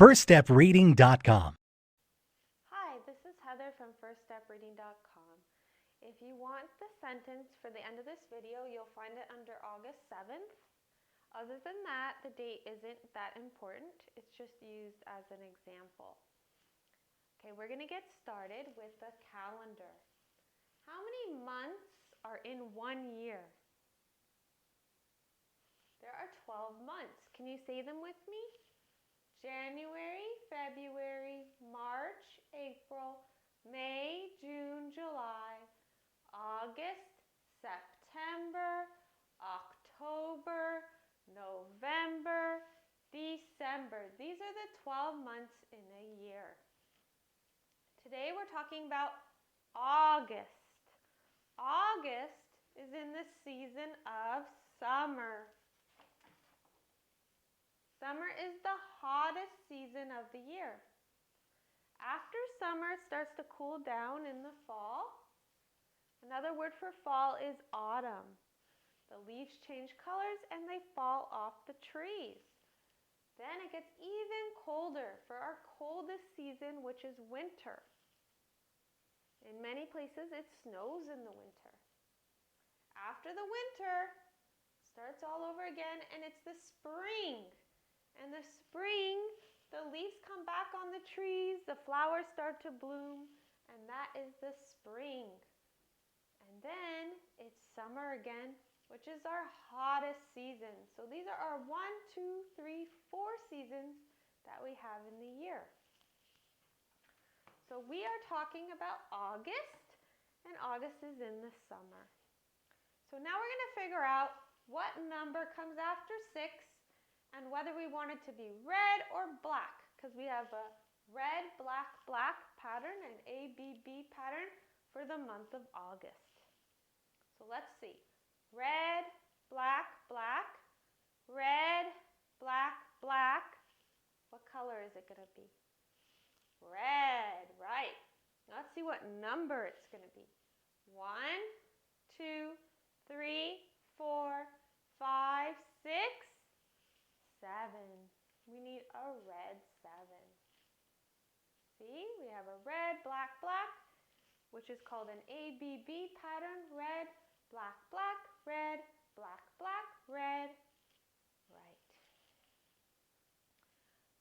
firststepreading.com. Hi, this is Heather from firststepreading.com. If you want the sentence for the end of this video, you'll find it under August 7th. Other than that, the date isn't that important. It's just used as an example. Okay, we're going to get started with the calendar. How many months are in 1 year? There are 12 months. Can you say them with me? January, February, March, April, May, June, July, August, September, October, November, December. These are the 12 months in a year. Today we're talking about August. August is in the season of summer. Summer is the hottest season of the year. After summer, it starts to cool down in the fall. Another word for fall is autumn. The leaves change colors and they fall off the trees. Then it gets even colder for our coldest season, which is winter. In many places, it snows in the winter. After the winter, it starts all over again, and it's the spring. In the spring, the leaves come back on the trees, the flowers start to bloom, and that is the spring. And then it's summer again, which is our hottest season. So these are our 1, 2, 3, 4 seasons that we have in the year. So we are talking about August, and August is in the summer. So now we're going to figure out what number comes after 6 and whether we want it to be red or black, because we have a red, black, black pattern, an ABB pattern for the month of August. So let's see. Red, black, black, red, black, black. What color is it going to be? Red, right. Let's see what number it's going to be. 1, 2, 3, 4, 5, 6, 7. We need a red 7. See, we have a red, black, black, which is called an ABB pattern. Red, black, black, red, black, black, red. Right.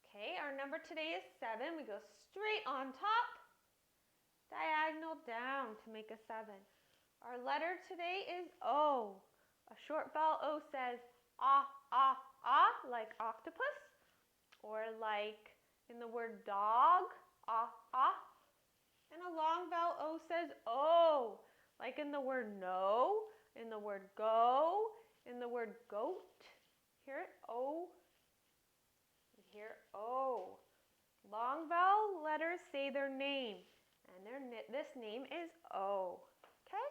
Okay, our number today is 7. We go straight on top, diagonal down to make a 7. Our letter today is O. A short vowel O says ah, ah, ah, like octopus, or like in the word dog, ah, ah. And a long vowel O says O, like in the word no, in the word go, in the word goat. Hear it? O. You hear O. Long vowel letters say their name, and this name is O. Okay?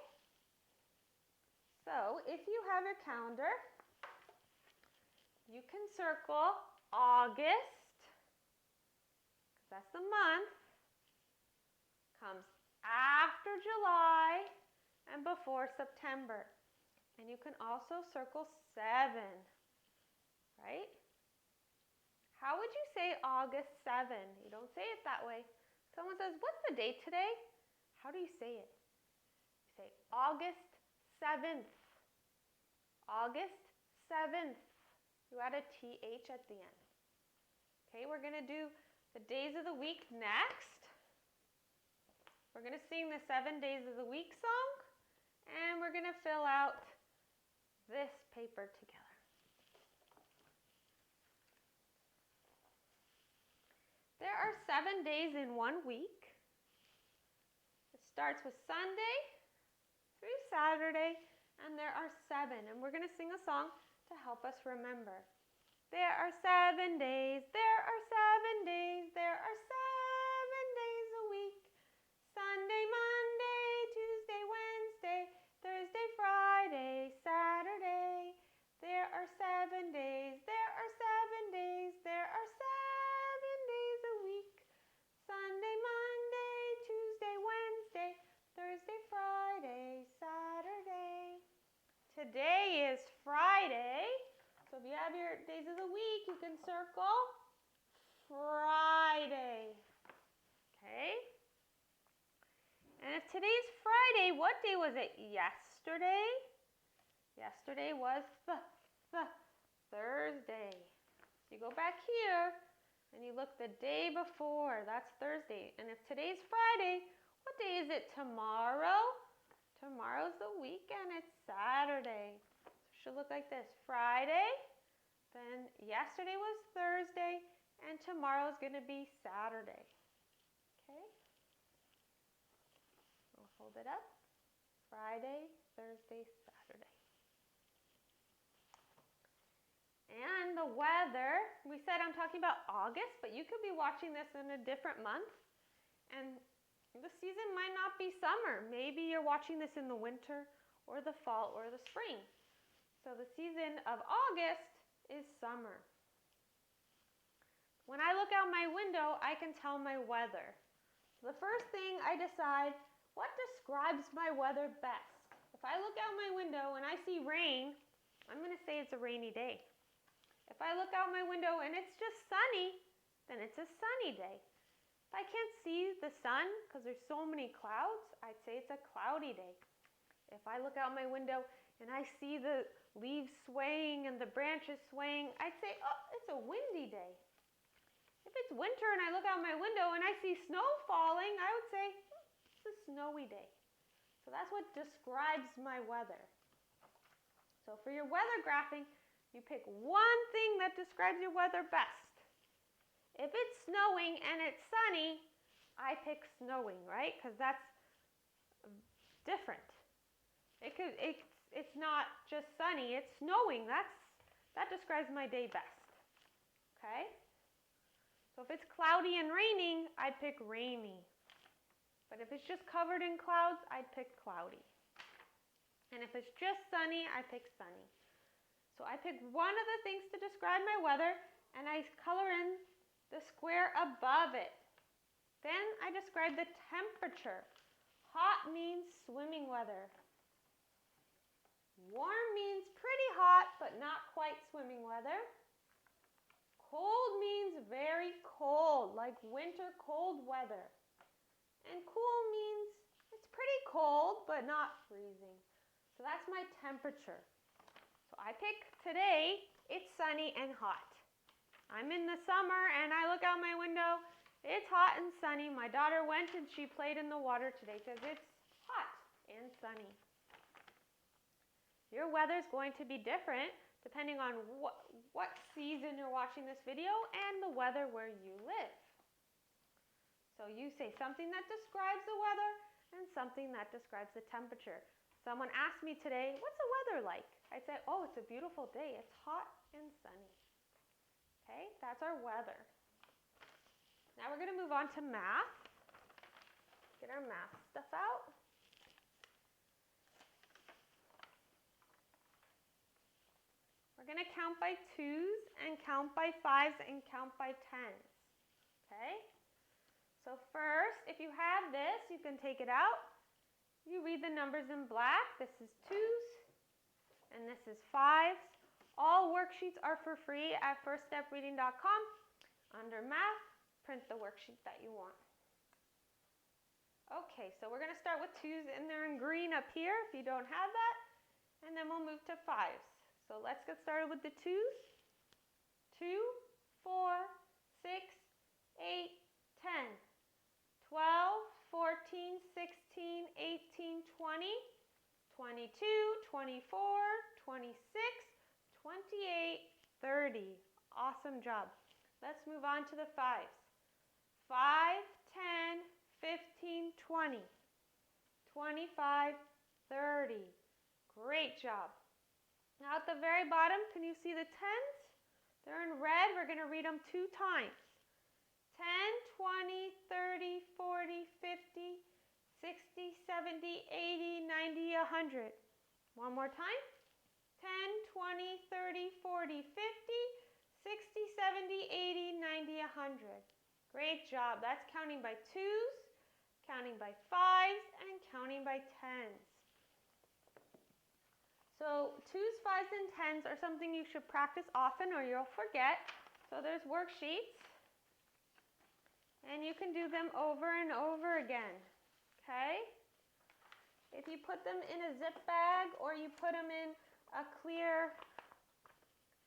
So, if you have your calendar, you can circle August, because that's the month, comes after July and before September. And you can also circle 7, right? How would you say August 7? You don't say it that way. Someone says, what's the date today? How do you say it? You say August 7th. August 7th. You add a TH at the end. Okay, we're going to do the days of the week next. We're going to sing the 7 days of the week song, and we're going to fill out this paper together. There are 7 days in 1 week. It starts with Sunday through Saturday, and there are 7. And we're going to sing a song to help us remember. There are 7 days, there are 7 days, there are 7 days a week. Sunday, Monday, Tuesday, Wednesday, Thursday, Friday, Saturday. There are 7 days, there are 7 days, there are 7 days a week. Sunday, Monday, Tuesday, Wednesday, Thursday, Friday, Saturday. Today is Friday, so if you have your days of the week, you can circle Friday. what day was it yesterday? Yesterday was Thursday. So you go back here and you look the day before. That's Thursday. And if today's Friday, what day is it tomorrow? Tomorrow's the weekend. It's Saturday. So it should look like this. Friday, then yesterday was Thursday, and tomorrow's going to be Saturday. Okay? I'll hold it up. Friday, Thursday, Saturday. And the weather, we said I'm talking about August, but you could be watching this in a different month. And the season might not be summer. Maybe you're watching this in the winter or the fall or the spring. So the season of August is summer. When I look out my window, I can tell my weather. The first thing I decide, what describes my weather best? If I look out my window and I see rain, I'm going to say it's a rainy day. If I look out my window and it's just sunny, then it's a sunny day. If I can't see the sun because there's so many clouds, I'd say it's a cloudy day. If I look out my window and I see the leaves swaying and the branches swaying, I'd say, oh, it's a windy day. If it's winter and I look out my window and I see snow falling, I would say, it's a snowy day. So that's what describes my weather. So for your weather graphing, you pick one thing that describes your weather best. If it's snowing and it's sunny, I pick snowing, right? Because that's different. It's not just sunny, it's snowing. That describes my day best. Okay? So if it's cloudy and raining, I'd pick rainy. But if it's just covered in clouds, I'd pick cloudy. And if it's just sunny, I pick sunny. So I pick one of the things to describe my weather, and I color in the square above it. Then I describe the temperature. Hot means swimming weather. Warm means pretty hot, but not quite swimming weather. Cold means very cold, like winter cold weather. And cool means it's pretty cold, but not freezing. So that's my temperature. So I pick today, it's sunny and hot. I'm in the summer and I look out my window, it's hot and sunny. My daughter went and she played in the water today because it's hot and sunny. Your weather is going to be different depending on what season you're watching this video and the weather where you live. So you say something that describes the weather and something that describes the temperature. Someone asked me today, what's the weather like? I said, oh, it's a beautiful day. It's hot and sunny. Okay, that's our weather. Now we're going to move on to math. Get our math stuff out. We're going to count by 2s and count by 5s and count by 10s. Okay? So first, if you have this, you can take it out. You read the numbers in black. This is 2s and this is 5s. All worksheets are for free at firststepreading.com. Under math, print the worksheet that you want. Okay, so we're going to start with 2s and they're in green up here if you don't have that. And then we'll move to 5s. So let's get started with the 2s. 2, 4, 6, 8, 10, 12, 14, 16, 18, 20, 22, 24, 26, 28, 30. Awesome job. Let's move on to the 5s. 5, 10, 15, 20, 25, 30. Great job. Now at the very bottom, can you see the 10s? They're in red. We're going to read them 2 times. 10, 20, 30, 40, 50, 60, 70, 80, 90, 100. One more time. 10, 20, 30, 40, 50, 60, 70, 80, 90, 100. Great job. That's counting by 2s, counting by 5s, and counting by 10s. So 2s, 5s, and 10s are something you should practice often or you'll forget. So there's worksheets. And you can do them over and over again. Okay? If you put them in a zip bag or you put them in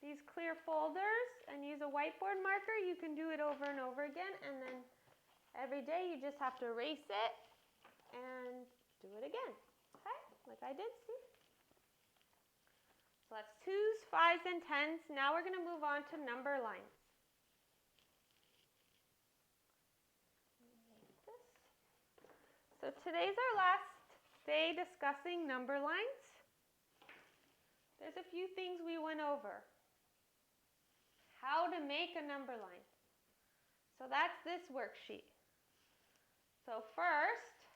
these clear folders and use a whiteboard marker, you can do it over and over again, and then every day you just have to erase it and do it again, okay? Like I did, see? So that's 2s, 5s, and 10s. Now we're going to move on to number lines. So today's our last day discussing number lines. There's a few things we went over. How to make a number line. So that's this worksheet. So first,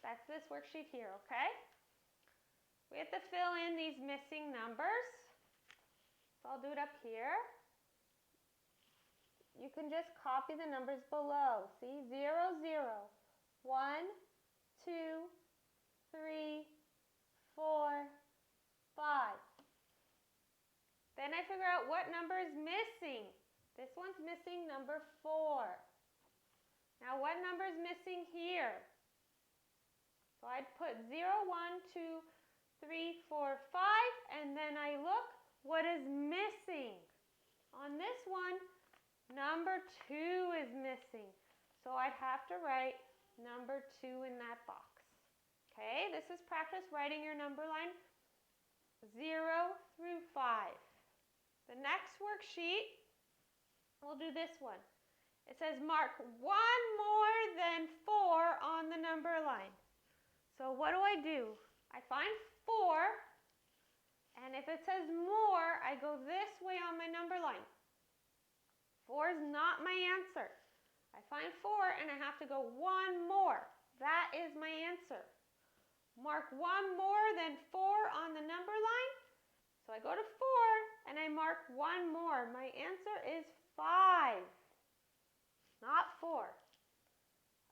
that's this worksheet here, okay? We have to fill in these missing numbers. So I'll do it up here. You can just copy the numbers below. See, 0, 0, 1, 2, 3, 4, 5. Then I figure out what number is missing. This one's missing number 4. Now what number is missing here? So I'd put 0, 1, 2, 3, 4, 5, and then I look what is missing. On this one, number 2 is missing. So I'd have to write number 2 in that box. Okay, this is practice writing your number line 0 through 5. The next worksheet, we'll do this one. It says mark 1 more than 4 on the number line. So what do? I find 4, and if it says more, I go this way on my number line. 4 is not my answer. I find 4, and I have to go 1 more. That is my answer. Mark 1 more than 4 on the number line. So I go to 4, and I mark 1 more. My answer is 5, not 4.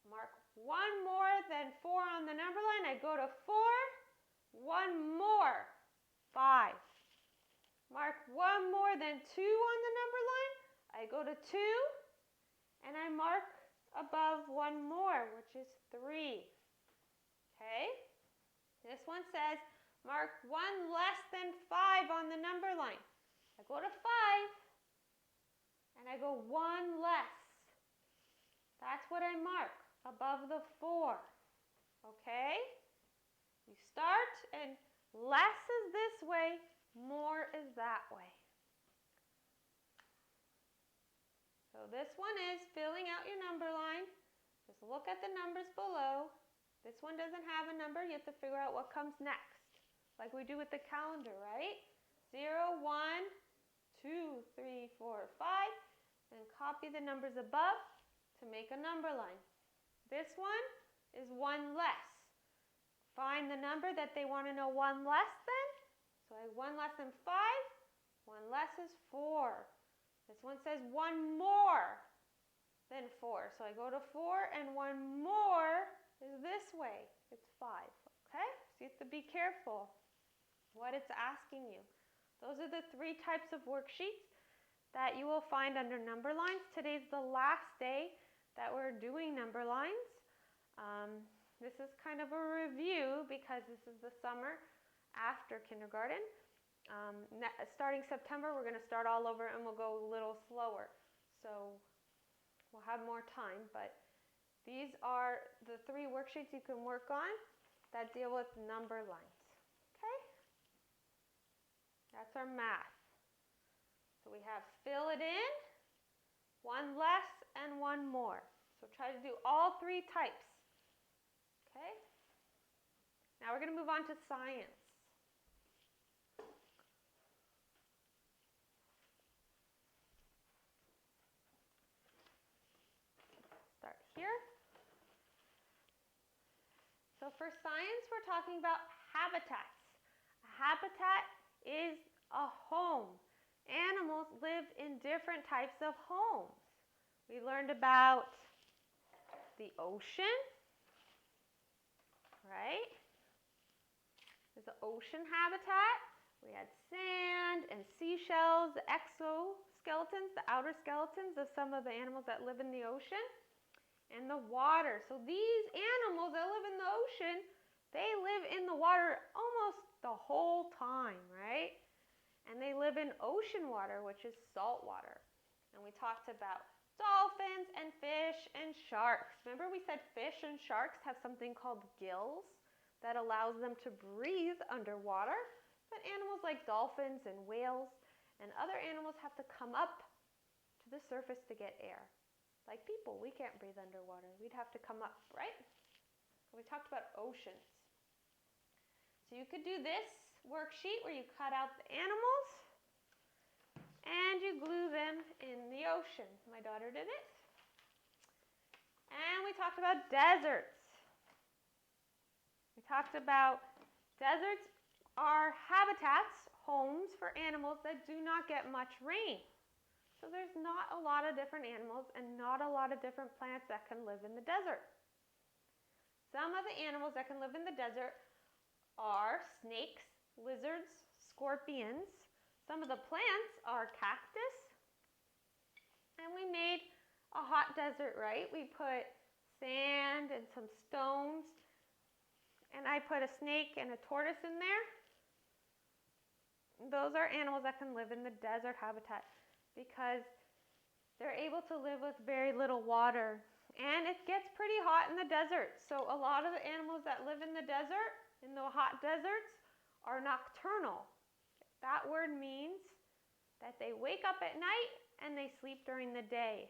Mark 1 more than 4 on the number line. I go to 4, 1 more, 5. Mark 1 more than 2 on the number line. I go to 2, and I mark above 1 more, which is 3. Okay? This one says mark 1 less than 5 on the number line. I go to 5, and I go 1 less. That's what I mark, above the 4. Okay? You start, and less is this way, more is that way. So this one is filling out your number line. Just look at the numbers below. This one doesn't have a number. You have to figure out what comes next, like we do with the calendar, right? 0, 1, 2, 3, 4, 5. And copy the numbers above to make a number line. This one is 1 less. Find the number that they want to know 1 less than. So I have 1 less than 5. 1 less is 4. This one says 1 more than 4. So I go to 4, and 1 more is this way. It's 5. Okay? So you have to be careful what it's asking you. Those are the 3 types of worksheets that you will find under number lines. Today's the last day that we're doing number lines. This is kind of a review because this is the summer after kindergarten. Starting September, we're going to start all over, and we'll go a little slower. So we'll have more time, but these are the 3 worksheets you can work on that deal with number lines. Okay? That's our math. So we have fill it in, 1 less, and 1 more. So try to do all 3 types. Okay? Now we're going to move on to science. Start here. So for science, we're talking about habitats. A habitat is a home. Animals live in different types of homes. We learned about the ocean, right? There's the ocean habitat. We had sand and seashells, the exoskeletons, the outer skeletons of some of the animals that live in the ocean, and the water. So these animals that live in the ocean they live in the water almost the whole time, right? And they live in ocean water, which is salt water. And we talked about dolphins and fish and sharks. Remember we said fish and sharks have something called gills that allows them to breathe underwater. But animals like dolphins and whales and other animals have to come up to the surface to get air. Like people, we can't breathe underwater. We'd have to come up, right? We talked about oceans. So you could do this worksheet where you cut out the animals and you glue them in the ocean. My daughter did it. And we talked about deserts. We talked about deserts are habitats, homes for animals that do not get much rain. So there's not a lot of different animals and not a lot of different plants that can live in the desert. Some of the animals that can live in the desert are snakes, lizards, scorpions. Some of the plants are cactus. And we made a hot desert, right? We put sand and some stones. And I put a snake and a tortoise in there. Those are animals that can live in the desert habitat because they're able to live with very little water. And it gets pretty hot in the desert. So a lot of the animals that live in the desert, in the hot deserts, are nocturnal. That word means that they wake up at night and they sleep during the day.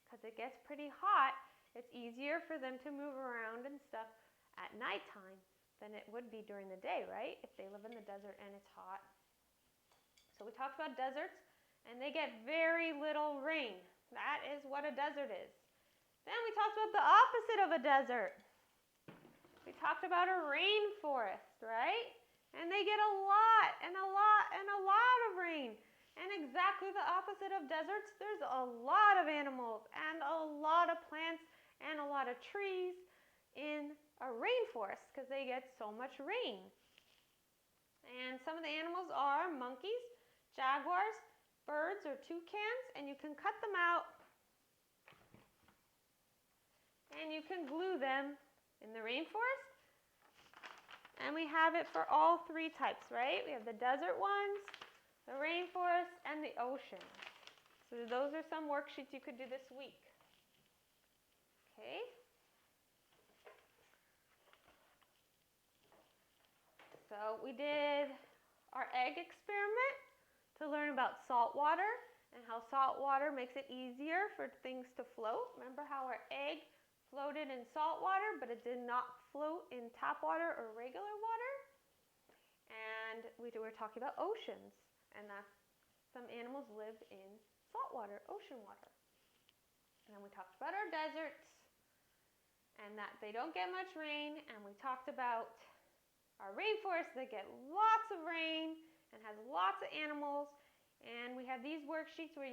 Because it gets pretty hot, it's easier for them to move around and stuff at nighttime than it would be during the day, right? If they live in the desert and it's hot. So we talked about deserts, and they get very little rain. That is what a desert is. Then we talked about the opposite of a desert. We talked about a rainforest, right? And they get a lot and a lot and a lot of rain. And exactly the opposite of deserts, there's a lot of animals and a lot of plants and a lot of trees in a rainforest because they get so much rain. And some of the animals are monkeys, jaguars, birds or toucans, and you can cut them out and you can glue them in the rainforest. And we have it for all three types, right? We have the desert ones, the rainforest, and the ocean. So those are some worksheets you could do this week. Okay. So we did our egg experiment to learn about salt water and how salt water makes it easier for things to float. Remember how our egg floated in salt water, but it did not float in tap water or regular water? And we were talking about oceans, and that some animals live in salt water, ocean water. And then we talked about our deserts, and that they don't get much rain, and we talked about our rainforests that get lots of rain and has lots of animals. And we have these worksheets where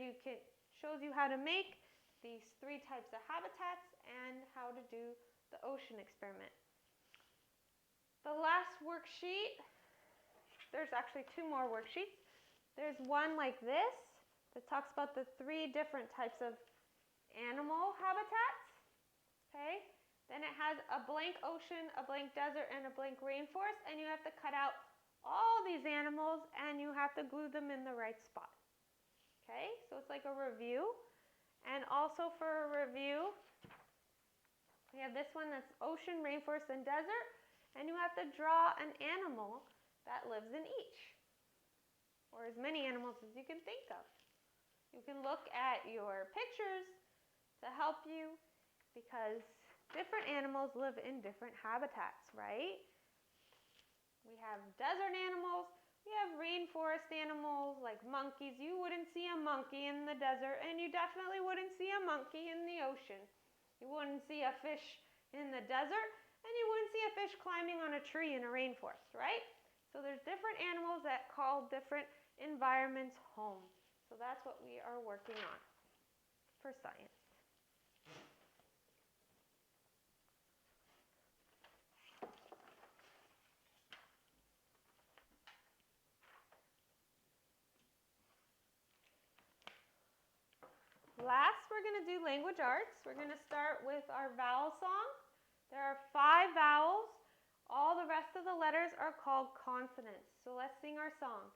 shows you how to make these three types of habitats and how to do the ocean experiment. The last worksheet, there's actually two more worksheets. There's one like this that talks about the three different types of animal habitats. Okay? Then it has a blank ocean, a blank desert, and a blank rainforest, and you have to cut out all these animals and you have to glue them in the right spot. Okay? So it's like a review. And also for a review, we have this one that's ocean, rainforest, and desert, and you have to draw an animal that lives in each, or as many animals as you can think of. You can look at your pictures to help you because different animals live in different habitats, right? We have desert animals, we have rainforest animals like monkeys. You wouldn't see a monkey in the desert, and you definitely wouldn't see a monkey in the ocean. You wouldn't see a fish in the desert, and you wouldn't see a fish climbing on a tree in a rainforest, right? So there's different animals that call different environments home. So that's what we are working on for science. Last, we're going to do language arts. We're going to start with our vowel song. There are 5 vowels. All the rest of the letters are called consonants. So let's sing our song.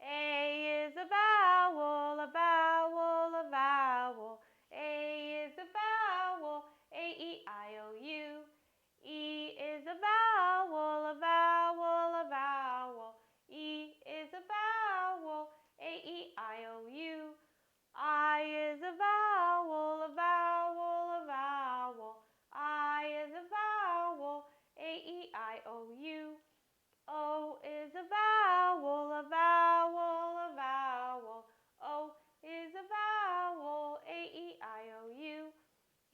A is a vowel, a vowel, a vowel. A is a vowel, A-E-I-O-U. E is a vowel, a vowel, a vowel. E is a vowel, A-E-I-O-U. I is a vowel, a vowel, a vowel. I is a vowel, A-E-I-O-U. O is a vowel, a vowel, a vowel. O is a vowel, A-E-I-O-U.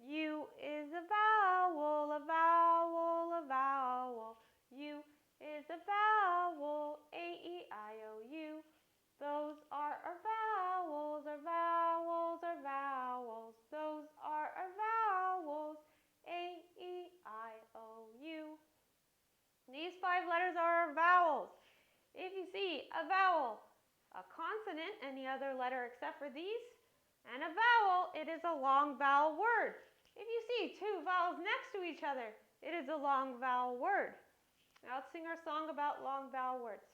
U is a vowel, a vowel, a vowel. U is a vowel, A-E-I-O-U. Those are our vowels, our vowels, our vowels. Those are our vowels, A-E-I-O-U. These 5 letters are our vowels. If you see a vowel, a consonant, any other letter except for these, and a vowel, it is a long vowel word. If you see 2 vowels next to each other, it is a long vowel word. Now let's sing our song about long vowel words.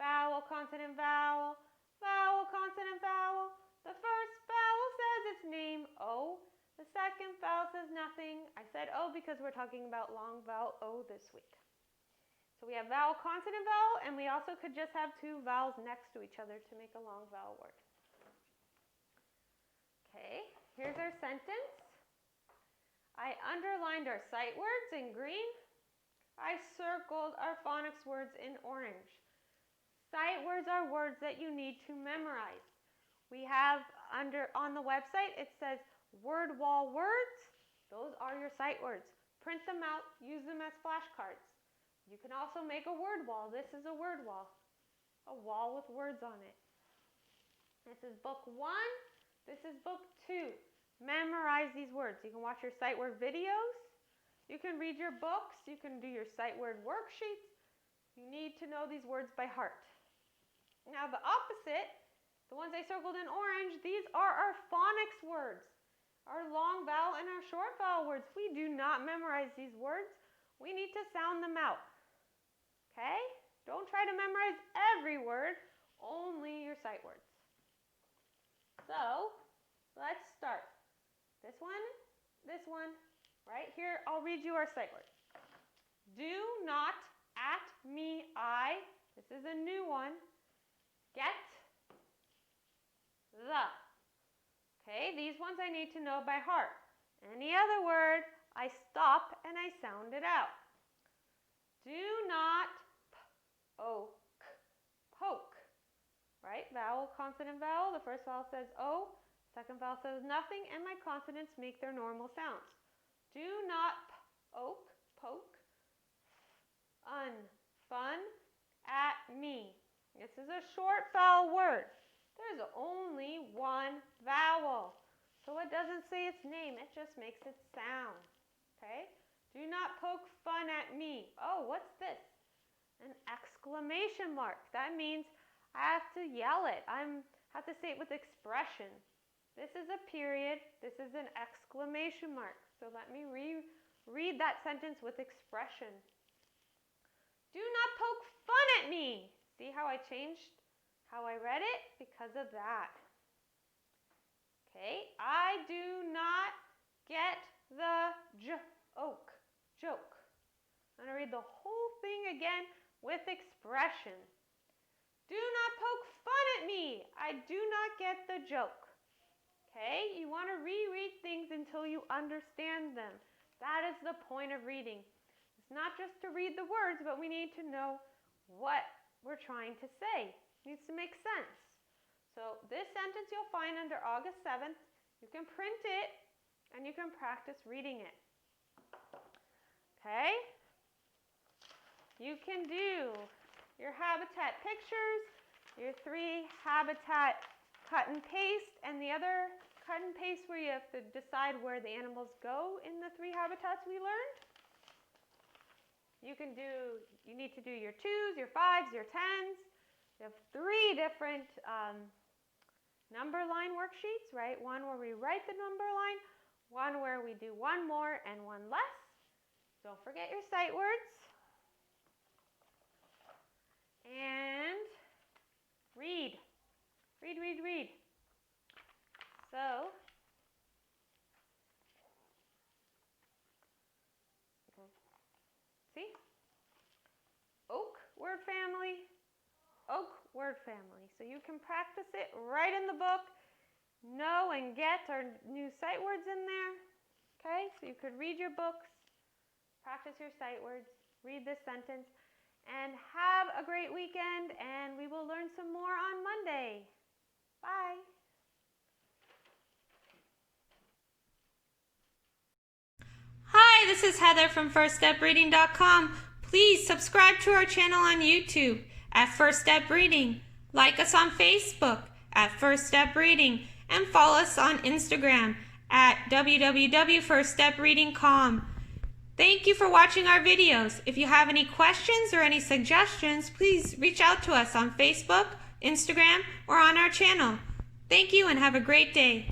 Vowel, consonant, vowel, vowel, consonant, vowel. The first vowel says its name, O. The second vowel says nothing. I said O because we're talking about long vowel O this week. So we have vowel, consonant, vowel, and we also could just have 2 vowels next to each other to make a long vowel word. Okay, here's our sentence. I underlined our sight words in green. I circled our phonics words in orange. Sight words are words that you need to memorize. We have on the website, it says word wall words. Those are your sight words. Print them out, use them as flashcards. You can also make a word wall. This is a word wall, a wall with words on it. This is book 1. This is book 2. Memorize these words. You can watch your sight word videos. You can read your books. You can do your sight word worksheets. You need to know these words by heart. Now the opposite, the ones I circled in orange, these are our phonics words, our long vowel and our short vowel words. We do not memorize these words. We need to sound them out. Okay? Don't try to memorize every word, only your sight words. So, let's start. This one, right here, I'll read you our sight words. Do not, at me, I, this is a new one, get, the. Okay, these ones I need to know by heart. Any other word, I stop and I sound it out. Do not poke, poke, right? Vowel, consonant, vowel. The first vowel says O, second vowel says nothing, and my consonants make their normal sounds. Do not poke, poke, fun, at me. This is a short vowel word. There's only one vowel. So it doesn't say its name, it just makes its sound. Okay? Do not poke fun at me. Oh, what's this? An exclamation mark. That means I have to yell it. I have to say it with expression. This is a period. This is an exclamation mark. So let me read that sentence with expression. Do not poke fun at me. See how I changed how I read it? Because of that. Okay, I do not get the joke. I'm going to read the whole thing again with expression. Do not poke fun at me. I do not get the joke. Okay, you want to reread things until you understand them. That is the point of reading. It's not just to read the words, but we need to know what we're trying to say. It needs to make sense. So this sentence you'll find under August 7th. You can print it and you can practice reading it. Okay? You can do your habitat pictures, your 3 habitat cut and paste, and the other cut and paste where you have to decide where the animals go in the 3 habitats we learned. You need to do your 2s, your 5s, your 10s. You have 3 different number line worksheets, right? One where we write the number line, one where we do one more and one less. Don't forget your sight words. And read. Read, read, read. So, see? Oak word family, oak word family. So you can practice it right in the book. Know and get our new sight words in there. Okay, so you could read your books, practice your sight words, read this sentence, and have a great weekend, and we will learn some more on Monday. Bye. Hi, this is Heather from FirstStepReading.com. Please subscribe to our channel on YouTube at First Step Reading. Like us on Facebook at First Step Reading, and follow us on Instagram at www.firststepreading.com. Thank you for watching our videos. If you have any questions or any suggestions, please reach out to us on Facebook, Instagram, or on our channel. Thank you and have a great day.